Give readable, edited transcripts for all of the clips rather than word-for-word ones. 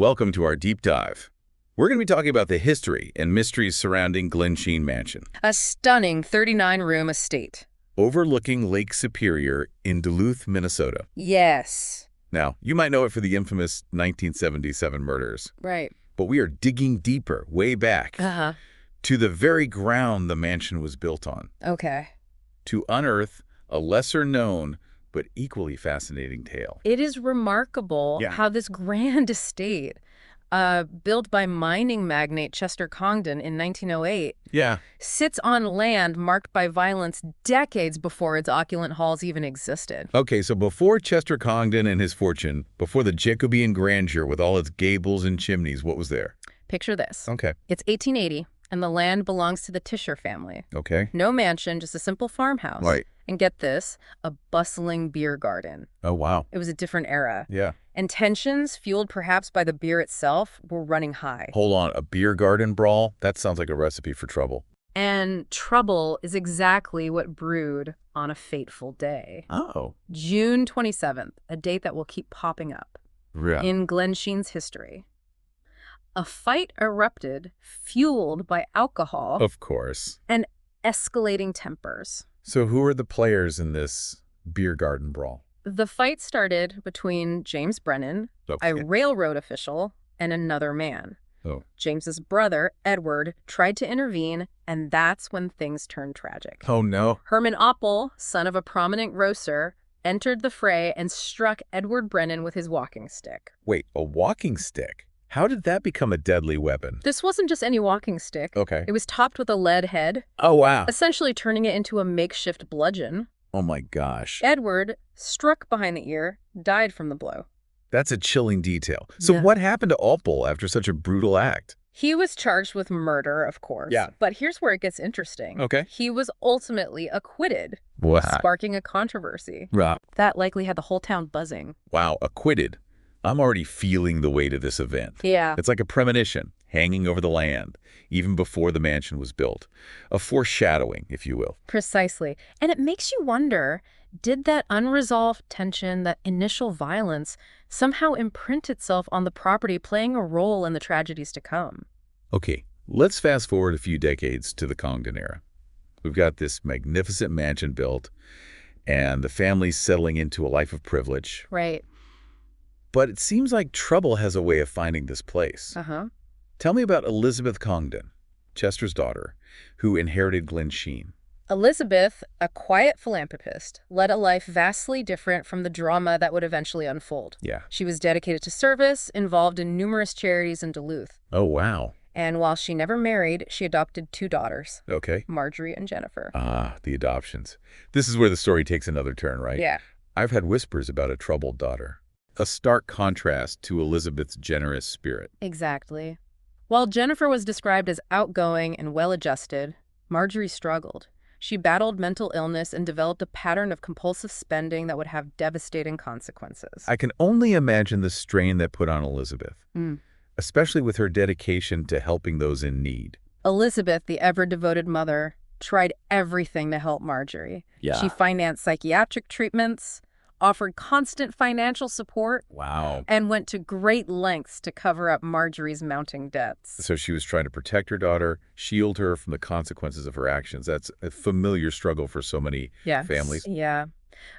welcome to our deep dive. We're going to be talking about the history and mysteries surrounding Glensheen Mansion, a stunning 39-room estate. overlooking Lake Superior in Duluth, Minnesota. Yes. Now, you might know it for the infamous 1977 murders, Right. but we are digging deeper, way back, Uh-huh. to the very ground the mansion was built on, Okay. to unearth a lesser-known but equally fascinating tale. It is remarkable how this grand estate, built by mining magnate Chester Congdon in 1908, sits on land marked by violence decades before its opulent halls even existed. Okay, so before Chester Congdon and his fortune, before the Jacobean grandeur with all its gables and chimneys, what was there? Picture this. Okay. It's 1880, and the land belongs to the Tischer family. Okay. No mansion, just a simple farmhouse. Right. And get this, a bustling beer garden. Oh, wow. It was a different era. Yeah. And tensions, fueled perhaps by the beer itself, were running high. Hold on, a beer garden brawl? That sounds like a recipe for trouble. And trouble is exactly what brewed on a fateful day. Oh. June 27th, a date that will keep popping up in Glensheen's history. A fight erupted, fueled by alcohol. Of course. And escalating tempers. So who are the players in this beer garden brawl? The fight started between James Brennan, a railroad official, and another man. Oh. James's brother, Edward, tried to intervene, and that's when things turned tragic. Oh, no. Herman Oppel, son of a prominent grocer, entered the fray and struck Edward Brennan with his walking stick. Wait, a walking stick? How did that become a deadly weapon? This wasn't just any walking stick. Okay. It was topped with a lead head. Oh, wow. Essentially turning it into a makeshift bludgeon. Oh, my gosh. Edward, struck behind the ear, died from the blow. That's a chilling detail. So what happened to Oppel after such a brutal act? He was charged with murder, of course. Yeah. But here's where it gets interesting. Okay. He was ultimately acquitted, sparking a controversy. Right. That likely had the whole town buzzing. Wow, acquitted. I'm already feeling the weight of this event. Yeah. It's like a premonition hanging over the land, even before the mansion was built. A foreshadowing, if you will. Precisely. And it makes you wonder, did that unresolved tension, that initial violence, somehow imprint itself on the property, playing a role in the tragedies to come? Okay, let's fast forward a few decades to the Congdon era. We've got this magnificent mansion built, and the family's settling into a life of privilege. Right. But it seems like trouble has a way of finding this place. Uh-huh. Tell me about Elizabeth Congdon, Chester's daughter, who inherited Glensheen. Elizabeth, a quiet philanthropist, led a life vastly different from the drama that would eventually unfold. Yeah. She was dedicated to service, involved in numerous charities in Duluth. Oh, wow. And while she never married, she adopted 2 daughters. Okay. Marjorie and Jennifer. Ah, the adoptions. This is where the story takes another turn, right? Yeah. I've had whispers about a troubled daughter. A stark contrast to Elizabeth's generous spirit. Exactly. While Jennifer was described as outgoing and well-adjusted, Marjorie struggled. She battled mental illness and developed a pattern of compulsive spending that would have devastating consequences. I can only imagine the strain that put on Elizabeth, especially with her dedication to helping those in need. Elizabeth, the ever-devoted mother, tried everything to help Marjorie. Yeah. She financed psychiatric treatments, offered constant financial support, Wow. and went to great lengths to cover up Marjorie's mounting debts. So she was trying to protect her daughter, shield her from the consequences of her actions. That's a familiar struggle for so many families. Yeah.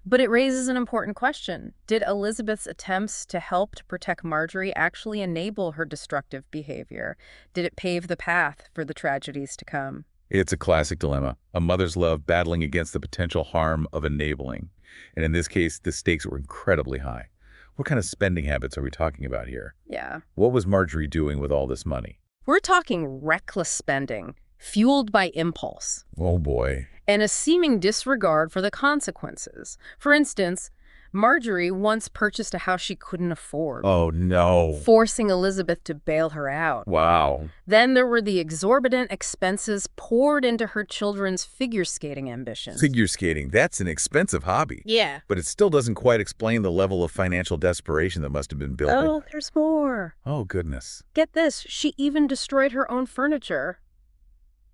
But it raises an important question. Did Elizabeth's attempts to help to protect Marjorie actually enable her destructive behavior? Did it pave the path for the tragedies to come? It's a classic dilemma. A mother's love battling against the potential harm of enabling. And in this case, the stakes were incredibly high. What kind of spending habits are we talking about here? Yeah. What was Marjorie doing with all this money? We're talking reckless spending, fueled by impulse. Oh, boy. And a seeming disregard for the consequences. For instance, Marjorie once purchased a house she couldn't afford. Oh, no. Forcing Elizabeth to bail her out. Wow. Then there were the exorbitant expenses poured into her children's figure skating ambitions. Figure skating, that's an expensive hobby. Yeah. But it still doesn't quite explain the level of financial desperation that must have been built. Oh, there's more. Oh, goodness. Get this, she even destroyed her own furniture.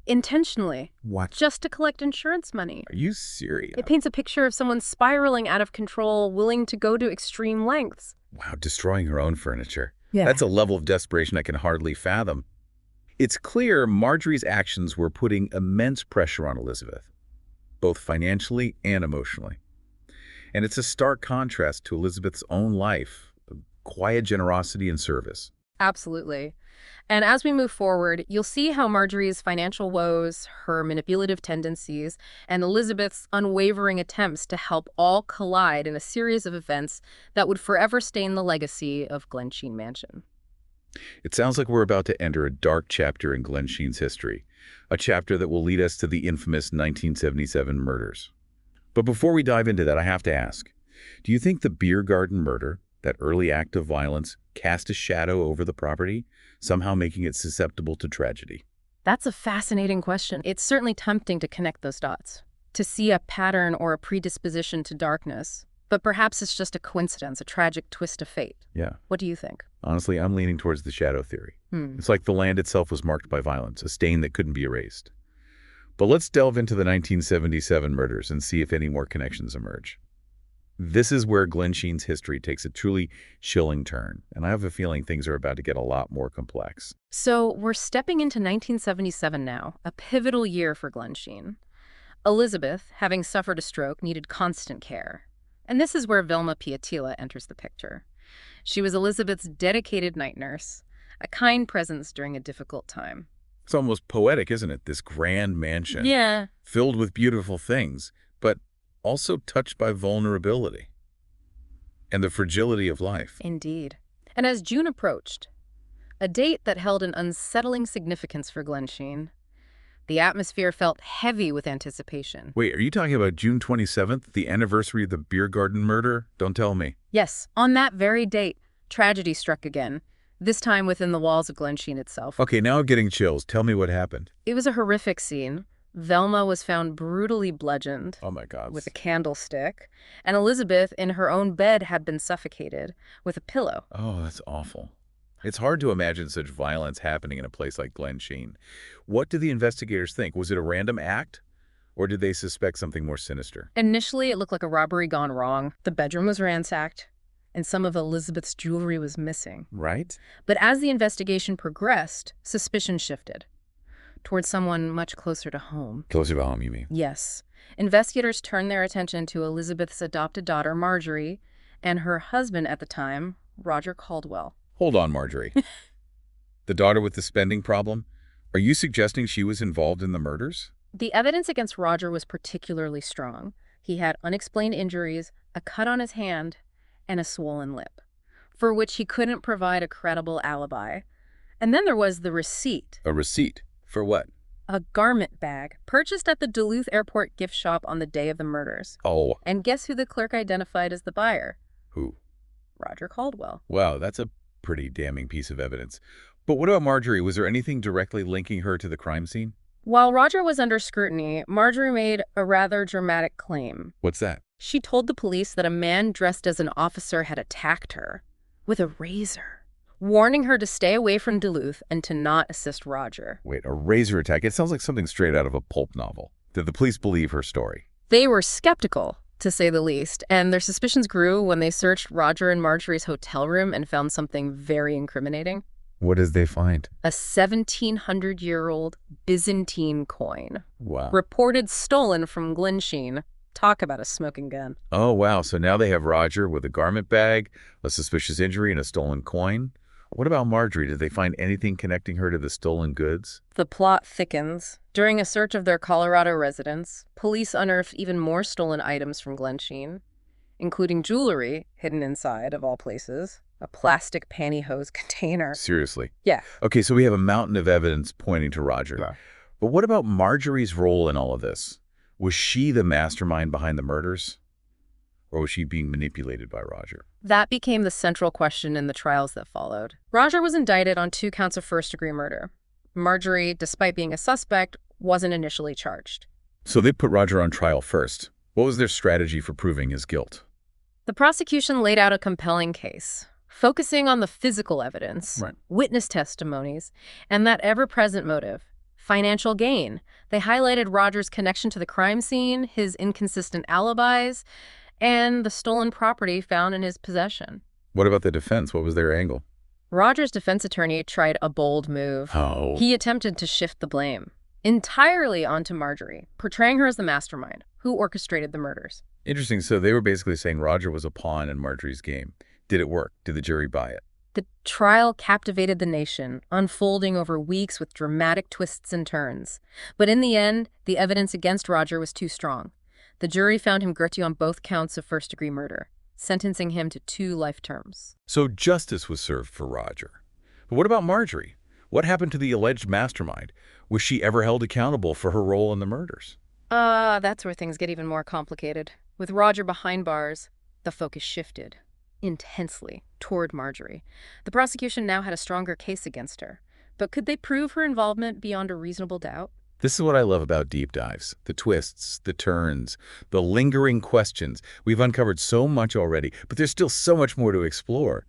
Intentionally. What? Just to collect insurance money. Are you serious? It paints a picture of someone spiraling out of control, willing to go to extreme lengths. Wow, destroying her own furniture. Yeah. That's a level of desperation I can hardly fathom. It's clear Marjorie's actions were putting immense pressure on Elizabeth, both financially and emotionally. And it's a stark contrast to Elizabeth's own life, quiet generosity and service. Absolutely. And as we move forward, you'll see how Marjorie's financial woes, her manipulative tendencies, and Elizabeth's unwavering attempts to help all collide in a series of events that would forever stain the legacy of Glensheen Mansion. It sounds like we're about to enter a dark chapter in Glensheen's history, a chapter that will lead us to the infamous 1977 murders. But before we dive into that, I have to ask, do you think the beer garden murder, that early act of violence, cast a shadow over the property, somehow making it susceptible to tragedy? That's a fascinating question. It's certainly tempting to connect those dots, to see a pattern or a predisposition to darkness. But perhaps it's just a coincidence, a tragic twist of fate. Yeah. What do you think? Honestly, I'm leaning towards the shadow theory. It's like the land itself was marked by violence, a stain that couldn't be erased. But let's delve into the 1977 murders and see if any more connections emerge. This is where Glensheen's history takes a truly chilling turn, and I have a feeling things are about to get a lot more complex. So we're stepping into 1977 now, a pivotal year for Glensheen. Elizabeth, having suffered a stroke, needed constant care. And this is where Velma Piatila enters the picture. She was Elizabeth's dedicated night nurse, a kind presence during a difficult time. It's almost poetic, isn't it? This grand mansion. Yeah. Filled with beautiful things, but also touched by vulnerability and the fragility of life. Indeed. And as June approached, a date that held an unsettling significance for Glensheen, the atmosphere felt heavy with anticipation. Wait, are you talking about June 27th, the anniversary of the beer garden murder? Don't tell me. Yes, on that very date, tragedy struck again, this time within the walls of Glensheen itself. Okay, now I'm getting chills. Tell me what happened. It was a horrific scene. Velma was found brutally bludgeoned. Oh my God. With a candlestick, and Elizabeth, in her own bed, had been suffocated with a pillow. Oh, that's awful. It's hard to imagine such violence happening in a place like Glensheen. What do the investigators think? Was it a random act, or did they suspect something more sinister? Initially, it looked like a robbery gone wrong. The bedroom was ransacked, and some of Elizabeth's jewelry was missing. Right. But as the investigation progressed, suspicion shifted towards someone much closer to home. Closer to home, you mean? Yes. Investigators turned their attention to Elizabeth's adopted daughter, Marjorie, and her husband at the time, Roger Caldwell. Hold on, Marjorie. The daughter with the spending problem? Are you suggesting she was involved in the murders? The evidence against Roger was particularly strong. He had unexplained injuries, a cut on his hand, and a swollen lip, for which he couldn't provide a credible alibi. And then there was the receipt. A receipt? For what? A garment bag purchased at the Duluth airport gift shop on the day of the murders. Oh. And guess who the clerk identified as the buyer? Who? Roger Caldwell. Wow, that's a pretty damning piece of evidence. But what about Marjorie? Was there anything directly linking her to the crime scene? While Roger was under scrutiny, Marjorie made a rather dramatic claim. What's that? She told the police that a man dressed as an officer had attacked her with a razor, warning her to stay away from Duluth and to not assist Roger. Wait, a razor attack? It sounds like something straight out of a pulp novel. Did the police believe her story? They were skeptical, to say the least, and their suspicions grew when they searched Roger and Marjorie's hotel room and found something very incriminating. What did they find? A 1,700-year-old Byzantine coin. Wow. Reported stolen from Glensheen. Talk about a smoking gun. Oh, wow. So now they have Roger with a garment bag, a suspicious injury, and a stolen coin. What about Marjorie? Did they find anything connecting her to the stolen goods? The plot thickens. During a search of their Colorado residence, police unearthed even more stolen items from Glensheen, including jewelry hidden inside, of all places, a plastic pantyhose container. Seriously? Yeah. Okay, so we have a mountain of evidence pointing to Roger. Yeah. But what about Marjorie's role in all of this? Was she the mastermind behind the murders? Or was she being manipulated by Roger? That became the central question in the trials that followed. Roger was indicted on 2 counts of first-degree murder. Marjorie, despite being a suspect, wasn't initially charged. So they put Roger on trial first. What was their strategy for proving his guilt? The prosecution laid out a compelling case, focusing on the physical evidence, witness testimonies, and that ever-present motive, financial gain. They highlighted Roger's connection to the crime scene, his inconsistent alibis, and the stolen property found in his possession. What about the defense? What was their angle? Roger's defense attorney tried a bold move. Oh. He attempted to shift the blame entirely onto Marjorie, portraying her as the mastermind who orchestrated the murders. Interesting. So they were basically saying Roger was a pawn in Marjorie's game. Did it work? Did the jury buy it? The trial captivated the nation, unfolding over weeks with dramatic twists and turns. But in the end, the evidence against Roger was too strong. The jury found him guilty on both counts of first-degree murder, sentencing him to 2 life terms. So justice was served for Roger. But what about Marjorie? What happened to the alleged mastermind? Was she ever held accountable for her role in the murders? That's where things get even more complicated. With Roger behind bars, the focus shifted intensely toward Marjorie. The prosecution now had a stronger case against her. But could they prove her involvement beyond a reasonable doubt? This is what I love about deep dives. The twists, the turns, the lingering questions. We've uncovered so much already, but there's still so much more to explore.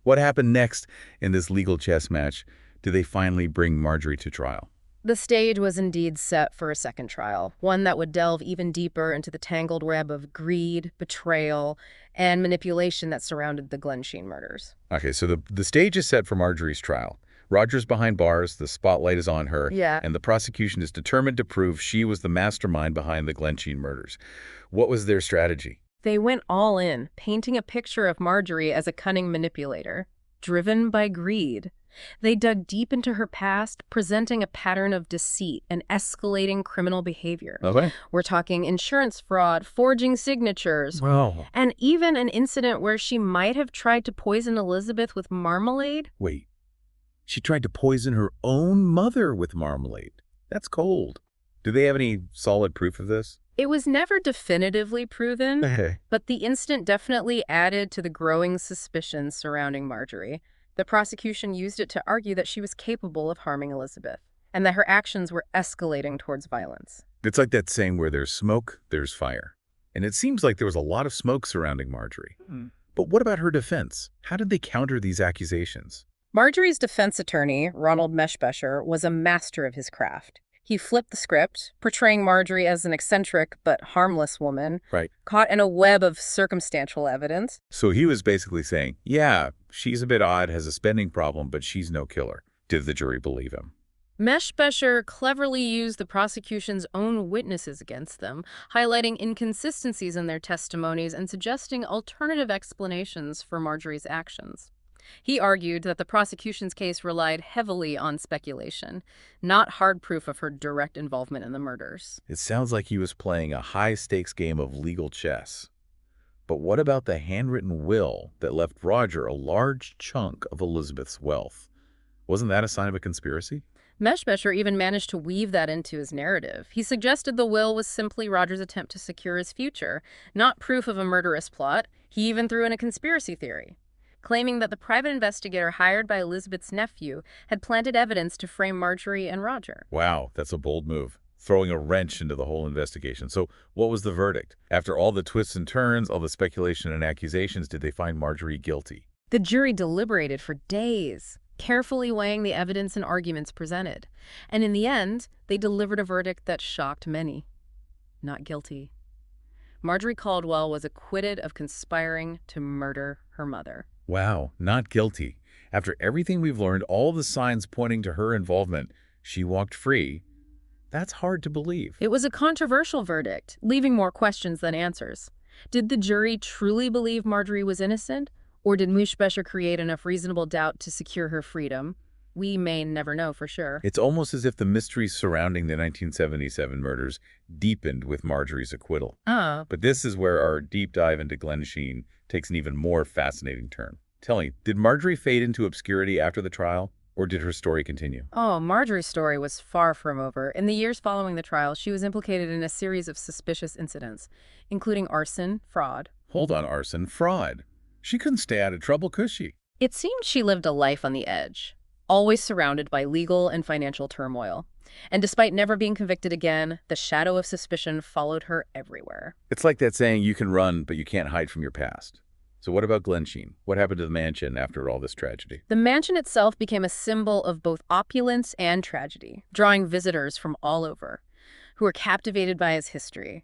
What happened next in this legal chess match? Did they finally bring Marjorie to trial? The stage was indeed set for a second trial, one that would delve even deeper into the tangled web of greed, betrayal, and manipulation that surrounded the Glensheen murders. Okay, so the stage is set for Marjorie's trial. Roger's behind bars, the spotlight is on her, and the prosecution is determined to prove she was the mastermind behind the Glensheen murders. What was their strategy? They went all in, painting a picture of Marjorie as a cunning manipulator, driven by greed. They dug deep into her past, presenting a pattern of deceit and escalating criminal behavior. Okay. We're talking insurance fraud, forging signatures, and even an incident where she might have tried to poison Elizabeth with marmalade. Wait, she tried to poison her own mother with marmalade. That's cold. Do they have any solid proof of this? It was never definitively proven, but the incident definitely added to the growing suspicions surrounding Marjorie. The prosecution used it to argue that she was capable of harming Elizabeth, and that her actions were escalating towards violence. It's like that saying where there's smoke, there's fire. And it seems like there was a lot of smoke surrounding Marjorie. But what about her defense? How did they counter these accusations? Marjorie's defense attorney, Ronald Meshbesher, was a master of his craft. He flipped the script, portraying Marjorie as an eccentric but harmless woman, caught in a web of circumstantial evidence. So he was basically saying, yeah, she's a bit odd, has a spending problem, but she's no killer. Did the jury believe him? Meshbesher cleverly used the prosecution's own witnesses against them, highlighting inconsistencies in their testimonies and suggesting alternative explanations for Marjorie's actions. He argued that the prosecution's case relied heavily on speculation, not hard proof of her direct involvement in the murders. It sounds like he was playing a high-stakes game of legal chess. But what about the handwritten will that left Roger a large chunk of Elizabeth's wealth? Wasn't that a sign of a conspiracy? Meshbesher even managed to weave that into his narrative. He suggested the will was simply Roger's attempt to secure his future, not proof of a murderous plot. He even threw in a conspiracy theory, claiming that the private investigator hired by Elizabeth's nephew had planted evidence to frame Marjorie and Roger. Wow, that's a bold move, throwing a wrench into the whole investigation. So what was the verdict? After all the twists and turns, all the speculation and accusations, did they find Marjorie guilty? The jury deliberated for days, carefully weighing the evidence and arguments presented. And in the end, they delivered a verdict that shocked many. Not guilty. Marjorie Caldwell was acquitted of conspiring to murder her mother. Wow, not guilty. After everything we've learned, all the signs pointing to her involvement, she walked free. That's hard to believe. It was a controversial verdict, leaving more questions than answers. Did the jury truly believe Marjorie was innocent? Or did Meshbesher create enough reasonable doubt to secure her freedom? We may never know for sure. It's almost as if the mysteries surrounding the 1977 murders deepened with Marjorie's acquittal. But this is where our deep dive into Glensheen takes an even more fascinating turn. Tell me, did Marjorie fade into obscurity after the trial, or did her story continue? Oh, Marjorie's story was far from over. In the years following the trial, she was implicated in a series of suspicious incidents, including arson, fraud. Hold on, arson, fraud. She couldn't stay out of trouble, could she? It seemed she lived a life on the edge, always surrounded by legal and financial turmoil. And despite never being convicted again, the shadow of suspicion followed her everywhere. It's like that saying, you can run, but you can't hide from your past. So what about Glensheen? What happened to the mansion after all this tragedy? The mansion itself became a symbol of both opulence and tragedy, drawing visitors from all over, who were captivated by its history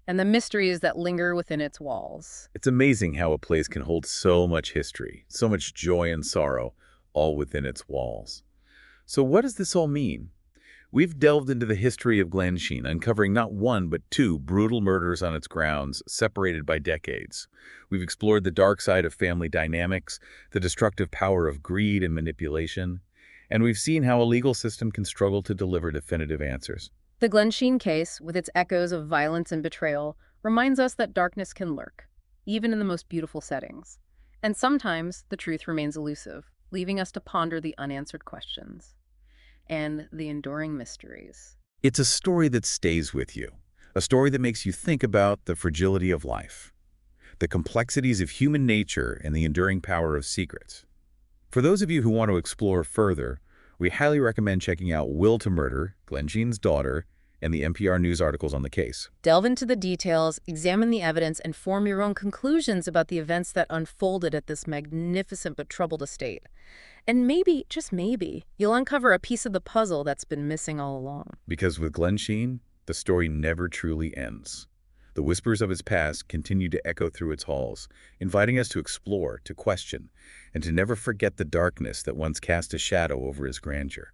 and the mysteries that linger within its walls. It's amazing how a place can hold so much history, so much joy and sorrow, all within its walls. So what does this all mean? We've delved into the history of Glensheen, uncovering not one but two brutal murders on its grounds, separated by decades. We've explored the dark side of family dynamics, the destructive power of greed and manipulation, and we've seen how a legal system can struggle to deliver definitive answers. The Glensheen case, with its echoes of violence and betrayal, reminds us that darkness can lurk, even in the most beautiful settings. And sometimes the truth remains elusive, leaving us to ponder the unanswered questions and the enduring mysteries. It's a story that stays with you, a story that makes you think about the fragility of life, the complexities of human nature, and the enduring power of secrets. For those of you who want to explore further, we highly recommend checking out Will to Murder, Glensheen's Daughter, and the NPR News articles on the case. Delve into the details, examine the evidence, and form your own conclusions about the events that unfolded at this magnificent but troubled estate. And maybe, just maybe, you'll uncover a piece of the puzzle that's been missing all along. Because with Glensheen, the story never truly ends. The whispers of its past continue to echo through its halls, inviting us to explore, to question, and to never forget the darkness that once cast a shadow over its grandeur.